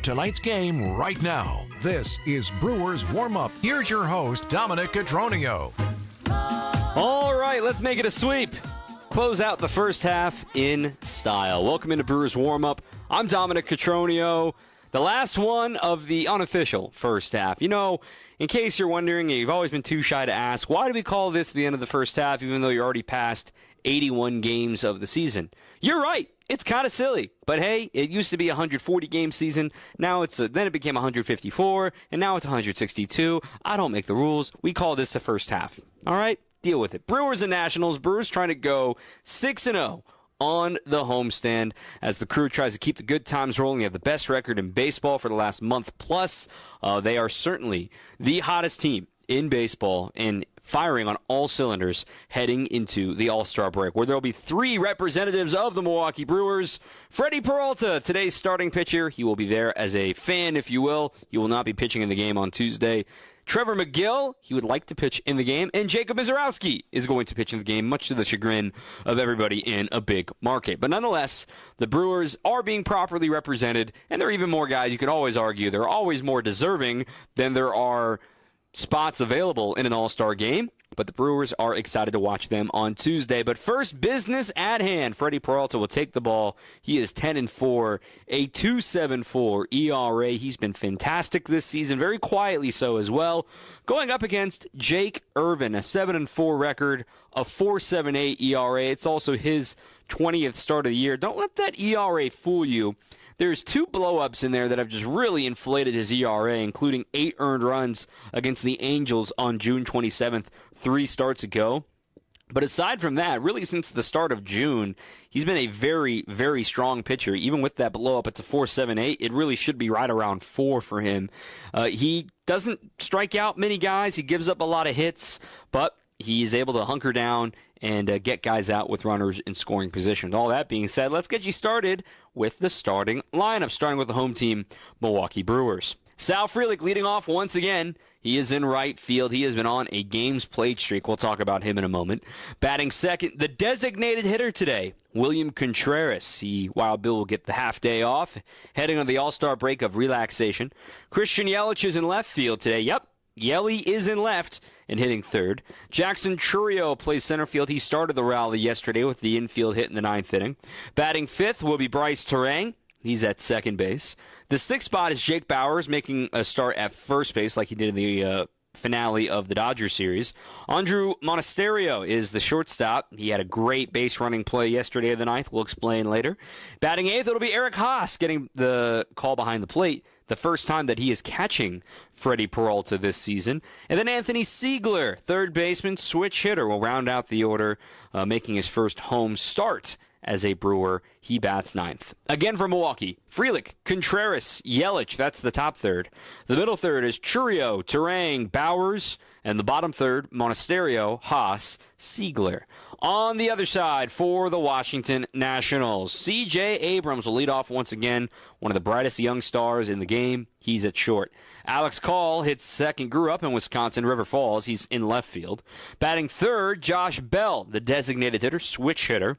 Tonight's game right now. This is Brewers Warm-Up. Here's your host, Dominic Cotroneo. All right, let's make it a sweep. Close out the first half in style. Welcome into Brewers Warm-Up. I'm Dominic Cotroneo. The last one of the unofficial first half. You know, in case you're wondering, you've always been too shy to ask, why do we call this the end of the first half even though you're already past 81 games of the season? You're right. It's kind of silly, but hey, it used to be a 140-game season. Now then it became 154, and now it's 162. I don't make the rules. We call this the first half. All right, deal with it. Brewers and Nationals. Brewers trying to go 6-0 on the homestand as the crew tries to keep the good times rolling. They have the best record in baseball for the last month plus. They are certainly the hottest team in baseball and firing on all cylinders heading into the All-Star break, where there will be 3 representatives of the Milwaukee Brewers. Freddie Peralta, today's starting pitcher. He will be there as a fan, if you will. He will not be pitching in the game on Tuesday. Trevor McGill, he would like to pitch in the game, and Jacob Misiorowski is going to pitch in the game, much to the chagrin of everybody in a big market. But nonetheless, the Brewers are being properly represented, and there are even more guys. You could always argue there are always more deserving than there are spots available in an All-Star game, but the Brewers are excited to watch them on Tuesday. But first business at hand. Freddie Peralta will take the ball. He is 10-4, a 2.74 ERA. He's been fantastic this season, very quietly so as well. Going up against Jake Irvin, a 7-4 record, a 4.78 ERA. It's also his 20th start of the year. Don't let that ERA fool you. There's 2 blow-ups in there that have just really inflated his ERA, including 8 earned runs against the Angels on June 27th, 3 starts ago. But aside from that, really since the start of June, he's been a very, very strong pitcher. Even with that blow-up, it's a 4.78. It really should be right around 4 for him. He doesn't strike out many guys. He gives up a lot of hits, but he's able to hunker down and get guys out with runners in scoring position. All that being said, let's get you started with the starting lineup, starting with the home team, Milwaukee Brewers. Sal Frelick leading off once again. He is in right field. He has been on a games played streak. We'll talk about him in a moment. Batting second, the designated hitter today, William Contreras. Wild Bill will get the half day off, heading on the All-Star break of relaxation. Christian Yelich is in left field today. Yep, Yelly is in left and hitting third. Jackson Chourio plays center field. He started the rally yesterday with the infield hit in the 9th inning. Batting fifth will be Bryce Terang. He's at second base. The 6th spot is Jake Bauers making a start at first base like he did in the finale of the Dodgers series. Andrew Monasterio is the shortstop. He had a great base running play yesterday of the 9th. We'll explain later. Batting 8th, it'll be Eric Haas getting the call behind the plate. The first time that he is catching Freddie Peralta this season. And then Anthony Siegler, third baseman, switch hitter, will round out the order, making his first home start as a Brewer. He bats 9th. Again for Milwaukee, Frelick, Contreras, Yelich, that's the top third. The middle third is Chourio, Terang, Bauers, and the bottom third, Monasterio, Haas, Siegler. On the other side for the Washington Nationals, C.J. Abrams will lead off once again, one of the brightest young stars in the game. He's at short. Alex Call hits second, grew up in Wisconsin, River Falls. He's in left field. Batting third, Josh Bell, the designated hitter, switch hitter.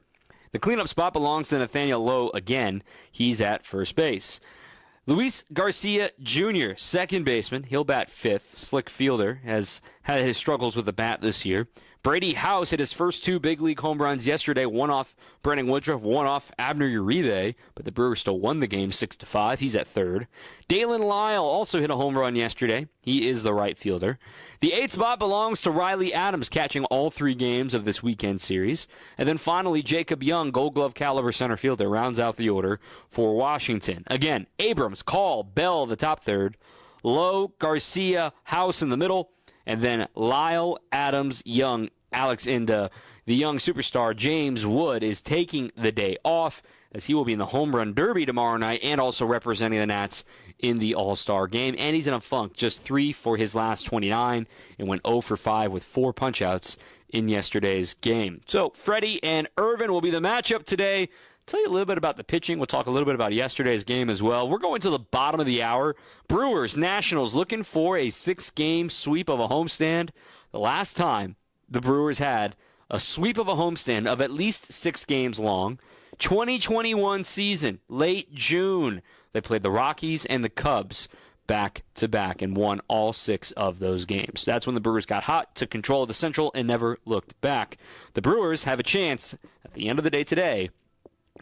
The cleanup spot belongs to Nathaniel Lowe again. He's at first base. Luis Garcia Jr., second baseman. He'll bat fifth. Slick fielder, has had his struggles with the bat this year. Brady House hit his first 2 big league home runs yesterday, one off Brennan Woodruff, one off Abner Uribe, but the Brewers still won the game 6-5. He's at third. Dalen Lyle also hit a home run yesterday. He is the right fielder. The 8th spot belongs to Riley Adams, catching all 3 games of this weekend series. And then finally, Jacob Young, Gold Glove caliber center fielder, rounds out the order for Washington. Again, Abrams, Call, Bell, the top third. Lowe, Garcia, House in the middle. And then Lyle, Adams, Young, Alex, and the young superstar James Wood is taking the day off as he will be in the Home Run Derby tomorrow night and also representing the Nats in the All-Star game. And he's in a funk, just 3 for his last 29 and went 0 for 5 with 4 punch-outs in yesterday's game. So Freddie and Irvin will be the matchup today. Tell you a little bit about the pitching. We'll talk a little bit about yesterday's game as well. We're going to the bottom of the hour. Brewers, Nationals looking for a 6-game sweep of a homestand. The last time the Brewers had a sweep of a homestand of at least 6 games long. 2021 season, late June. They played the Rockies and the Cubs back-to-back and won all 6 of those games. That's when the Brewers got hot, took control of the Central, and never looked back. The Brewers have a chance, at the end of the day today,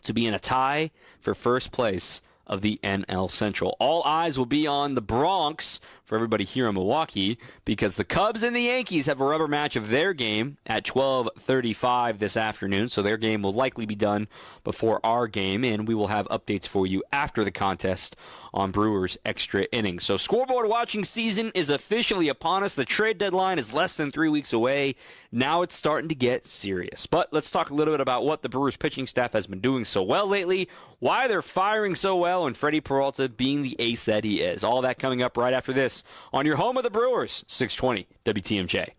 to be in a tie for first place of the NL Central. All eyes will be on the Bronx for everybody here in Milwaukee because the Cubs and the Yankees have a rubber match of their game at 12:35 this afternoon, so their game will likely be done before our game, and we will have updates for you after the contest on Brewers Extra Innings. So scoreboard watching season is officially upon us. The trade deadline is less than 3 weeks away. Now it's starting to get serious. But let's talk a little bit about what the Brewers pitching staff has been doing so well lately, why they're firing so well, and Freddie Peralta being the ace that he is. All that coming up right after this on your home of the Brewers, 620 WTMJ.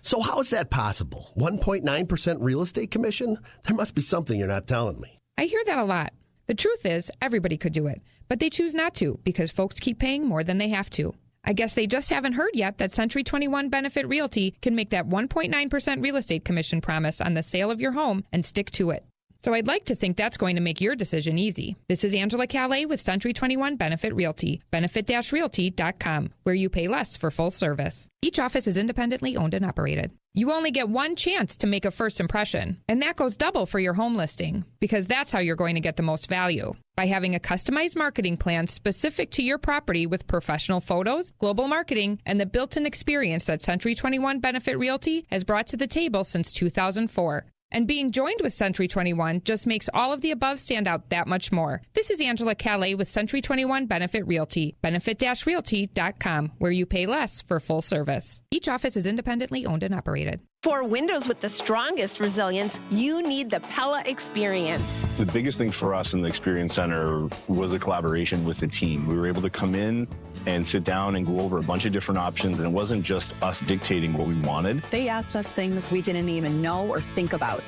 So how is that possible? 1.9% real estate commission? There must be something you're not telling me. I hear that a lot. The truth is, everybody could do it, but they choose not to because folks keep paying more than they have to. I guess they just haven't heard yet that Century 21 Benefit Realty can make that 1.9% real estate commission promise on the sale of your home and stick to it. So I'd like to think that's going to make your decision easy. This is Angela Calais with Century 21 Benefit Realty, benefit-realty.com, where you pay less for full service. Each office is independently owned and operated. You only get one chance to make a first impression, and that goes double for your home listing, because that's how you're going to get the most value. By having a customized marketing plan specific to your property with professional photos, global marketing, and the built-in experience that Century 21 Benefit Realty has brought to the table since 2004. And being joined with Century 21 just makes all of the above stand out that much more. This is Angela Calais with Century 21 Benefit Realty, benefit-realty.com, where you pay less for full service. Each office is independently owned and operated. For windows with the strongest resilience, you need the Pella Experience. The biggest thing for us in the Experience Center was the collaboration with the team. We were able to come in and sit down and go over a bunch of different options, and it wasn't just us dictating what we wanted. They asked us things we didn't even know or think about,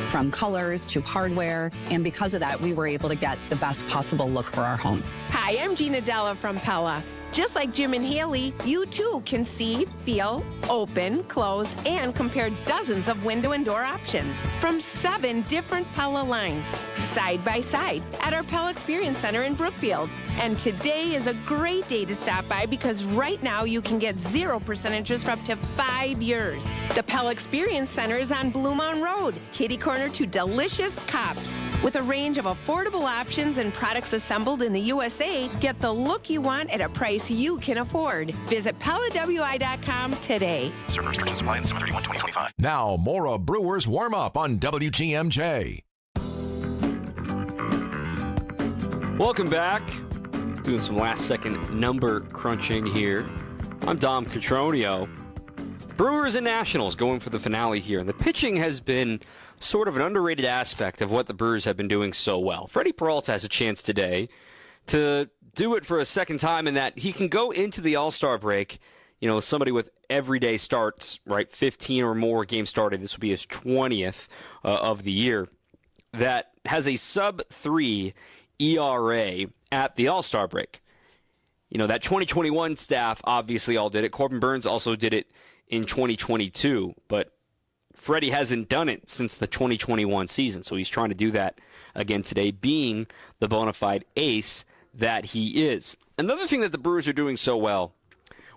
from colors to hardware, and because of that, we were able to get the best possible look for our home. Hi, I'm Gina Della from Pella. Just like Jim and Haley, you too can see, feel, open, close, and compare dozens of window and door options from 7 different Pella lines, side by side, at our Pella Experience Center in Brookfield. And today is a great day to stop by because right now you can get 0% interest for up to 5 years. The Pella Experience Center is on Blue Mountain Road, kitty corner to delicious Cops. With a range of affordable options and products assembled in the USA, get the look you want at a price you can afford. Visit PellaWI.com today. Certain restrictions apply in 7/31/2025. Now, more of Brewers Warm Up on WTMJ. Welcome back. Doing some last-second number crunching here. I'm Dom Cotroneo. Brewers and Nationals going for the finale here. And the pitching has been sort of an underrated aspect of what the Brewers have been doing so well. Freddie Peralta has a chance today to do it for a second time in that he can go into the All-Star break, somebody with everyday starts, right, 15 or more games started. This will be his 20th of the year. That has a sub-3 ERA at the All-Star break. That 2021 staff obviously all did it. Corbin Burns also did it in 2022, but Freddie hasn't done it since the 2021 season, so he's trying to do that again today, being the bona fide ace that he is. Another thing that the Brewers are doing so well,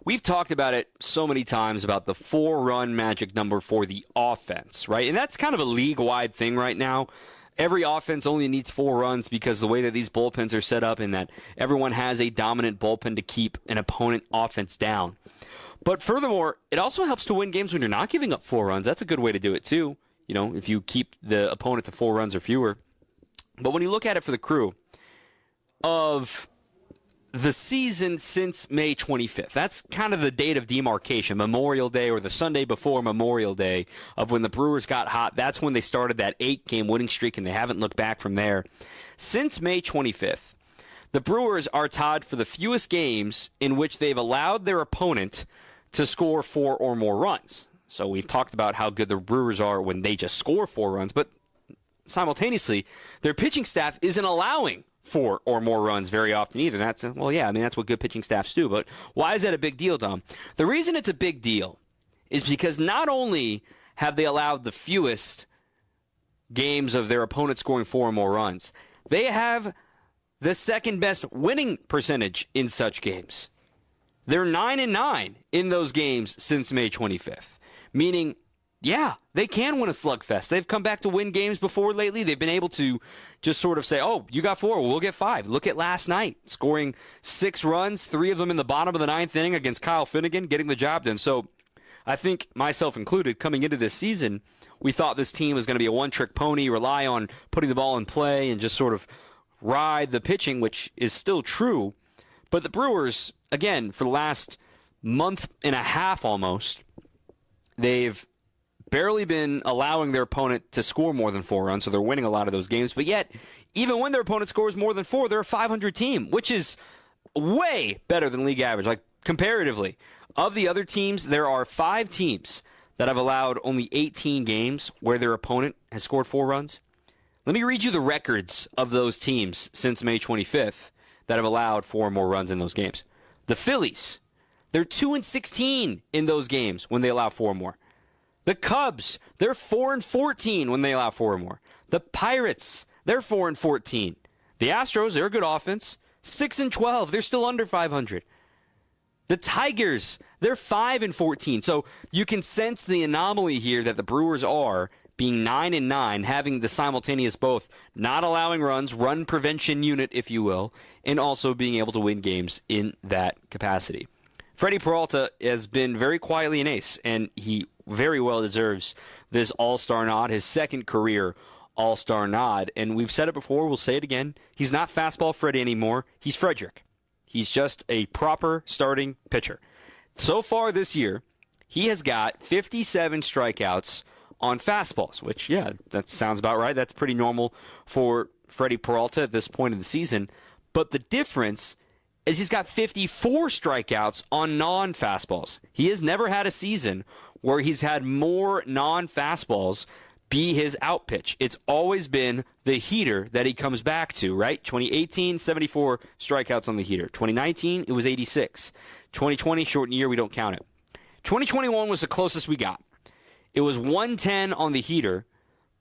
we've talked about it so many times about the 4-run magic number for the offense, right? And that's kind of a league-wide thing right now. Every offense only needs 4 runs because the way that these bullpens are set up and that everyone has a dominant bullpen to keep an opponent offense down. But furthermore, it also helps to win games when you're not giving up 4 runs. That's a good way to do it too, if you keep the opponent to 4 runs or fewer. But when you look at it for the Crew, of the season since May 25th, that's kind of the date of demarcation, Memorial Day or the Sunday before Memorial Day of when the Brewers got hot. That's when they started that 8-game winning streak, and they haven't looked back from there. Since May 25th, the Brewers are tied for the fewest games in which they've allowed their opponent to score 4 or more runs. So we've talked about how good the Brewers are when they just score 4 runs, but simultaneously, their pitching staff isn't allowing 4 or more runs very often either. That's what good pitching staffs do. But why is that a big deal, Dom? The reason it's a big deal is because not only have they allowed the fewest games of their opponent scoring 4 or more runs, they have the second best winning percentage in such games. They're 9-9 in those games since May 25th, meaning, yeah, they can win a slugfest. They've come back to win games before lately. They've been able to just sort of say, oh, you got 4, we'll get 5. Look at last night, scoring 6 runs, 3 of them in the bottom of the 9th inning against Kyle Finnegan, getting the job done. So I think, myself included, coming into this season, we thought this team was going to be a one-trick pony, rely on putting the ball in play and just sort of ride the pitching, which is still true. But the Brewers, again, for the last month and a half almost, they've barely been allowing their opponent to score more than 4 runs, so they're winning a lot of those games. But yet, even when their opponent scores more than 4, they're a 500 team, which is way better than league average, like comparatively. Of the other teams, there are 5 teams that have allowed only 18 games where their opponent has scored 4 runs. Let me read you the records of those teams since May 25th that have allowed 4 or more runs in those games. The Phillies, they're 2-16 in those games when they allow 4 or more. The Cubs, they're 4-14 when they allow 4 or more. The Pirates, they're 4-14. The Astros, they're a good offense, 6-12. They're still under 500. The Tigers, they're 5-14. So you can sense the anomaly here that the Brewers are being 9-9, having the simultaneous both not allowing runs, run prevention unit, if you will, and also being able to win games in that capacity. Freddie Peralta has been very quietly an ace, and he very well deserves this All-Star nod, his second career All-Star nod. And we've said it before, we'll say it again. He's not Fastball Freddie anymore. He's Frederick. He's just a proper starting pitcher. So far this year, he has got 57 strikeouts on fastballs, which, yeah, that sounds about right. That's pretty normal for Freddie Peralta at this point in the season. But the difference is he's got 54 strikeouts on non-fastballs. He has never had a season where he's had more non-fastballs be his out pitch. It's always been the heater that he comes back to, right? 2018, 74 strikeouts on the heater. 2019, it was 86. 2020, shortened year, we don't count it. 2021 was the closest we got. It was 110 on the heater,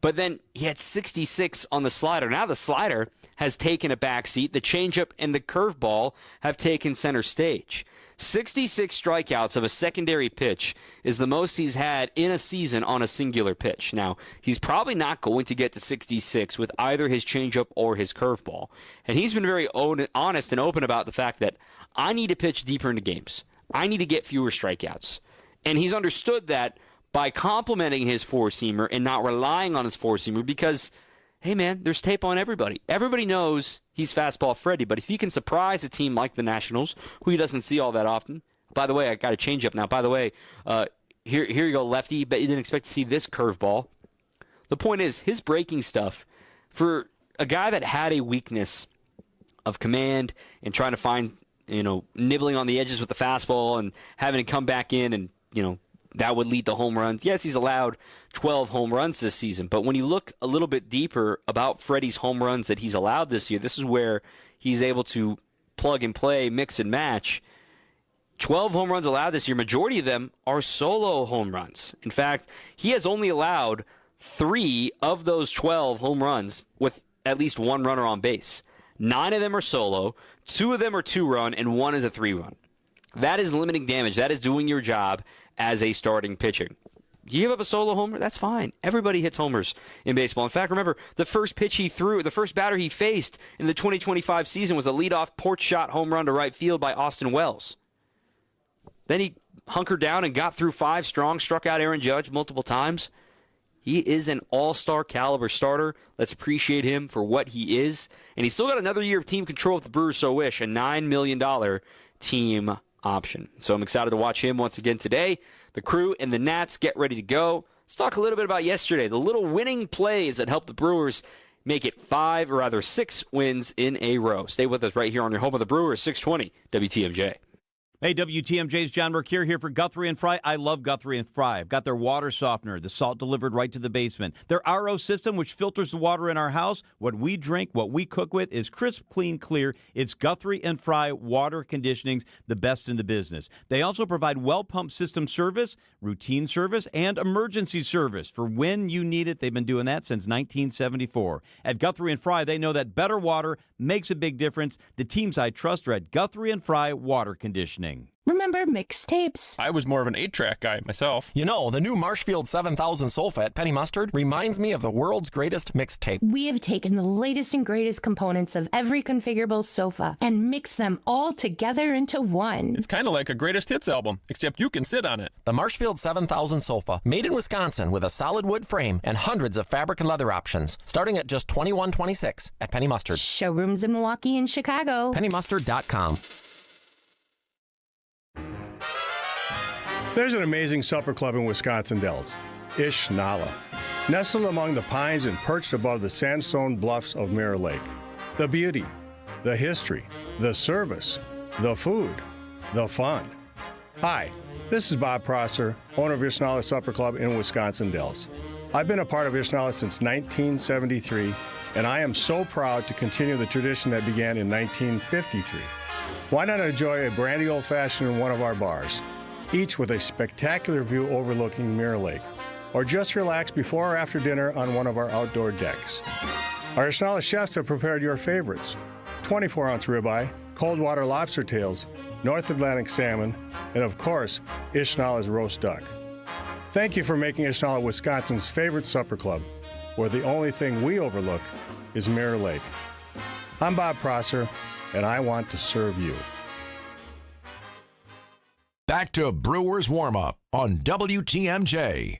but then he had 66 on the slider. Now the slider has taken a back seat. The changeup and the curveball have taken center stage. 66 strikeouts of a secondary pitch is the most he's had in a season on a singular pitch. Now, he's probably not going to get to 66 with either his changeup or his curveball. And he's been very honest and open about the fact that I need to pitch deeper into games. I need to get fewer strikeouts. And he's understood that by complementing his four-seamer and not relying on his four-seamer because, hey, man, there's tape on everybody. Everybody knows he's Fastball Freddy, but if he can surprise a team like the Nationals, who he doesn't see all that often. By the way, I got a change-up now. By the way, here you go, lefty. Bet you didn't expect to see this curveball. The point is, his breaking stuff, for a guy that had a weakness of command and trying to find, nibbling on the edges with the fastball and having to come back in and, that would lead to home runs. Yes, he's allowed 12 home runs this season, but when you look a little bit deeper about Freddie's home runs that he's allowed this year, this is where he's able to plug and play, mix and match. 12 home runs allowed this year. Majority of them are solo home runs. In fact, he has only allowed 3 of those 12 home runs with at least 1 runner on base. 9 of them are solo, 2 of them are 2-run, and 1 is a 3-run. That is limiting damage. That is doing your job as a starting pitcher. You give up a solo homer, that's fine. Everybody hits homers in baseball. In fact, remember, the first pitch he threw, the first batter he faced in the 2025 season was a leadoff porch shot home run to right field by Austin Wells. Then he hunkered down and got through 5 strong, struck out Aaron Judge multiple times. He is an all-star caliber starter. Let's appreciate him for what he is. And he's still got another year of team control if the Brewers so wish, a $9 million team option. So I'm excited to watch him once again today. The Crew and the Nats get ready to go. Let's talk a little bit about yesterday, the little winning plays that helped the Brewers make it 6 wins in a row. Stay with us right here on your home of the Brewers, 620 WTMJ. Hey, WTMJ's John Mercure here for Guthrie and Fry. I love Guthrie and Fry. I've got their water softener, the salt delivered right to the basement. Their RO system, which filters the water in our house. What we drink, what we cook with, is crisp, clean, clear. It's Guthrie and Fry Water Conditionings, the best in the business. They also provide well pump system service, routine service, and emergency service. For when you need it, they've been doing that since 1974. At Guthrie and Fry, they know that better water makes a big difference. The teams I trust are at Guthrie and Fry Water Conditioning. Remember mixtapes? I was more of an 8-track guy myself. You know, the new Marshfield 7000 Sulfat Penny Mustard reminds me of the world's greatest mixtape. We have taken the latest and greatest components of every configurable sofa and mixed them all together into one. It's kind of like a greatest hits album, except you can sit on it. The Marshfield 7000 Sofa, made in Wisconsin with a solid wood frame and hundreds of fabric and leather options, starting at just $21.26 at Penny Mustard. Showrooms in Milwaukee and Chicago. PennyMustard.com. There's an amazing supper club in Wisconsin Dells, Ish Nala, nestled among the pines and perched above the sandstone bluffs of Mirror Lake. The beauty, the history, the service, the food, the fun. Hi, this is Bob Prosser, owner of Ish Nala Supper Club in Wisconsin Dells. I've been a part of Ish Nala since 1973, and I am so proud to continue the tradition that began in 1953. Why not enjoy a brandy old-fashioned in one of our bars? Each with a spectacular view overlooking Mirror Lake, or just relax before or after dinner on one of our outdoor decks. Our Ish Nala chefs have prepared your favorites: 24-ounce ribeye, cold water lobster tails, North Atlantic salmon, and of course, Ish Nala's roast duck. Thank you for making Ish Nala Wisconsin's favorite supper club, where the only thing we overlook is Mirror Lake. I'm Bob Prosser, and I want to serve you. Back to Brewers Warm-Up on WTMJ.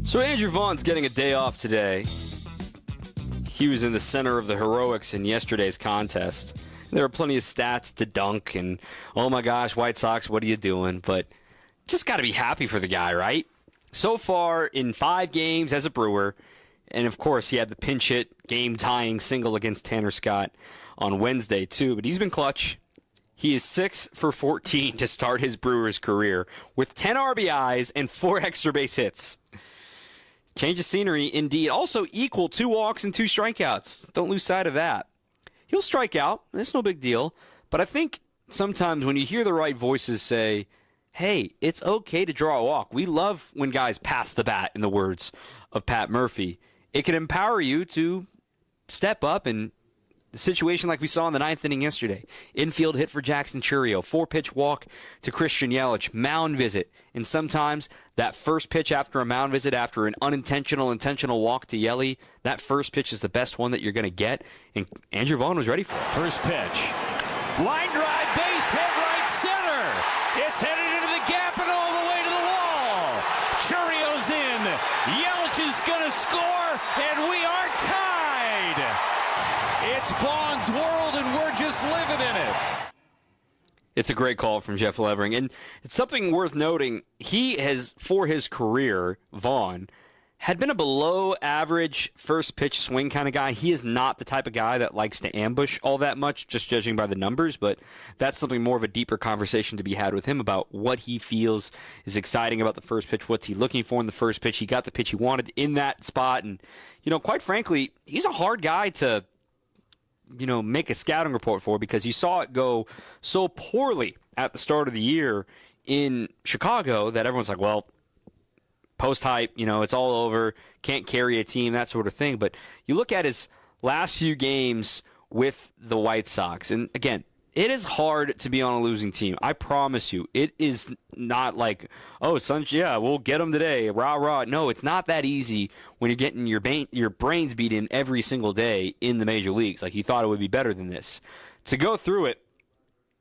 So Andrew Vaughn's getting a day off today. He was in the center of the heroics in yesterday's contest. There are plenty of stats to dunk and, oh my gosh, White Sox, what are you doing? But just got to be happy for the guy, right? So far in 5 games as a Brewer, and of course he had the pinch hit game-tying single against Tanner Scott on Wednesday too, but he's been clutch. He is 6 for 14 to start his Brewers career with 10 RBIs and 4 extra base hits. Change of scenery, indeed. Also equal 2 walks and 2 strikeouts. Don't lose sight of that. He'll strike out. It's no big deal. But I think sometimes when you hear the right voices say, hey, it's okay to draw a walk. We love when guys pass the bat, in the words of Pat Murphy. It can empower you to step up and the situation like we saw in the 9th inning yesterday. Infield hit for Jackson Churio. 4-pitch walk to Christian Yelich. Mound visit. And sometimes that first pitch after a mound visit, after an intentional walk to Yelly, that first pitch is the best one that you're going to get. And Andrew Vaughn was ready for it. First pitch. Line drive, base hit, right center. It's headed into the gap and all the way to the wall. Churio's in. Yelich is going to score, and we are tied. It's Vaughn's world, and we're just living in it. It's a great call from Jeff Levering. And it's something worth noting. He has, for his career, Vaughn, had been a below-average first-pitch swing kind of guy. He is not the type of guy that likes to ambush all that much, just judging by the numbers. But that's something more of a deeper conversation to be had with him about what he feels is exciting about the first pitch, what's he looking for in the first pitch. He got the pitch he wanted in that spot. And, quite frankly, he's a hard guy to make a scouting report for, because you saw it go so poorly at the start of the year in Chicago that everyone's like, well, post-hype, it's all over, can't carry a team, that sort of thing. But you look at his last few games with the White Sox, and again, it is hard to be on a losing team. I promise you. It is not like, oh, we'll get them today, rah, rah. No, it's not that easy when you're getting your brains beat in every single day in the major leagues. Like, you thought it would be better than this. To go through it,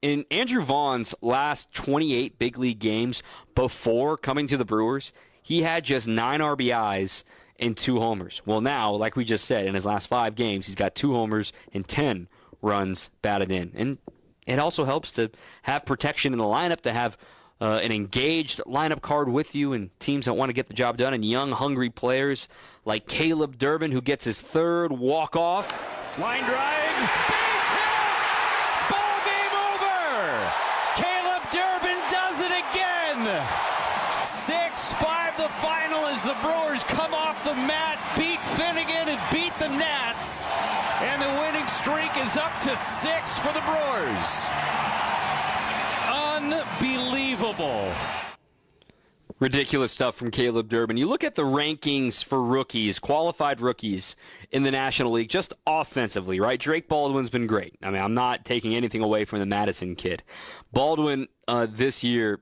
in Andrew Vaughn's last 28 big league games before coming to the Brewers, he had just 9 RBIs and 2 homers. Well, now, like we just said, in his last 5 games, he's got 2 homers and 10 runs batted in. And it also helps to have protection in the lineup, to have an engaged lineup card with you and teams that want to get the job done, and young, hungry players like Caleb Durbin, who gets his 3rd walk-off. Line drive, base hit, ball game the Brewers come off the mat, beat Finnegan and beat the Nats. And the winning streak is up to 6 for the Brewers. Unbelievable. Ridiculous stuff from Caleb Durbin. You look at the rankings for rookies, qualified rookies in the National League, just offensively, right? Drake Baldwin's been great. I mean, I'm not taking anything away from the Madison kid. Baldwin this year,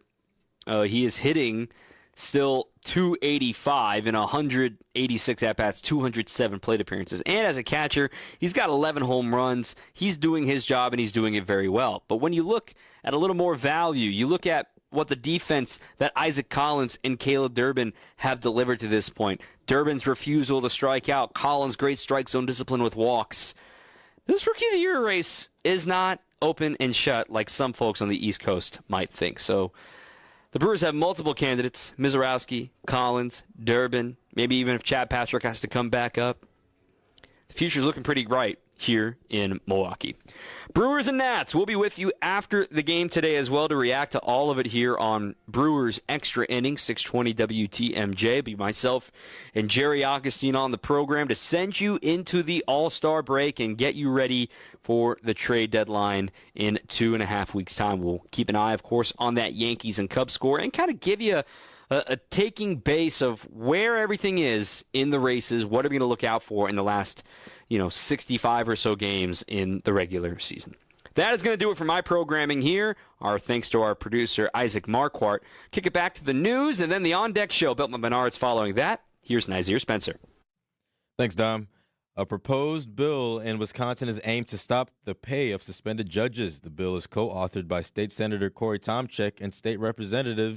he is hitting still 285 in 186 at-bats, 207 plate appearances. And as a catcher, he's got 11 home runs. He's doing his job, and he's doing it very well. But when you look at a little more value, you look at what the defense that Isaac Collins and Caleb Durbin have delivered to this point. Durbin's refusal to strike out, Collins' great strike zone discipline with walks. This Rookie of the Year race is not open and shut like some folks on the East Coast might think. So the Brewers have multiple candidates: Mizorowski, Collins, Durbin, maybe even if Chad Patrick has to come back up. The future's looking pretty bright here in Milwaukee. Brewers and Nats, we'll be with you after the game today as well to react to all of it here on Brewers Extra Innings, 620 WTMJ. Be myself and Jerry Augustine on the program to send you into the All-Star break and get you ready for the trade deadline in 2.5 weeks' time. We'll keep an eye, of course, on that Yankees and Cubs score and kind of give you a taking base of where everything is in the races. What are we going to look out for in the last 65 or so games in the regular season? That is going to do it for my programming here. Our thanks to our producer, Isaac Marquardt. Kick it back to the news and then the On Deck Show. Built by Menards following that. Here's Nazir Spencer. Thanks, Dom. A proposed bill in Wisconsin is aimed to stop the pay of suspended judges. The bill is co-authored by State Senator Corey Tomczyk and State Representatives